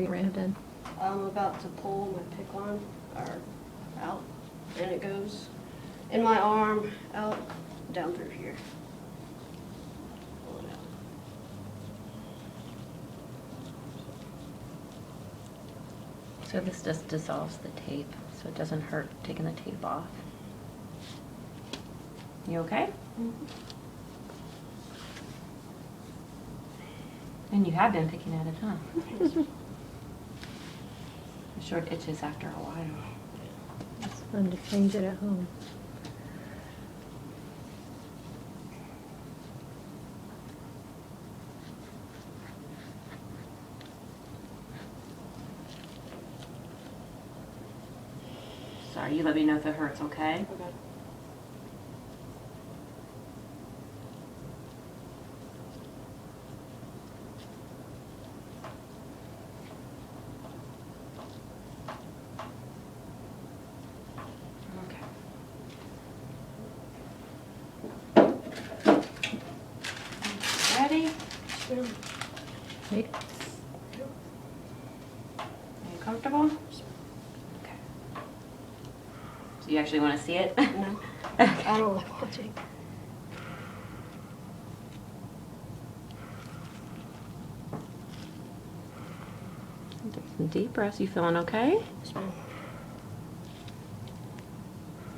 rammed in? I'm about to pull my pick line out, and it goes in my arm, out, down through here. Pull it out. So this just dissolves the tape, so it doesn't hurt taking the tape off. You okay? Mm-hmm. And you have been picking at it, huh? I'm sure it itches after a while. It's fun to change it at home. Sorry, you let me know if it hurts, okay? Okay. Okay. Ready? Wait. Are you comfortable? Okay. So you actually want to see it? No, I don't like watching. Take some deep breaths. You feeling okay? Yes, ma'am.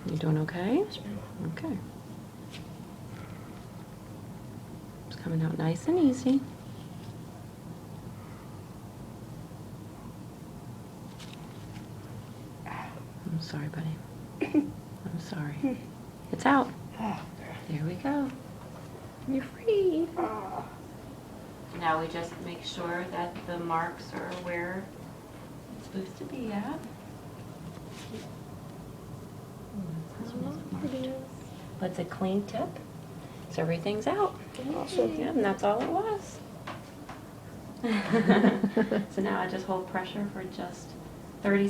You doing okay? Yes, ma'am. Okay. It's coming out nice and easy. I'm sorry, buddy. I'm sorry. It's out. There we go. You're free. Now we just make sure that the marks are where it's supposed to be at. But it's a clean tip, so everything's out. Awesome. Yeah, and that's all it was. So now I just hold pressure for just 30 seconds.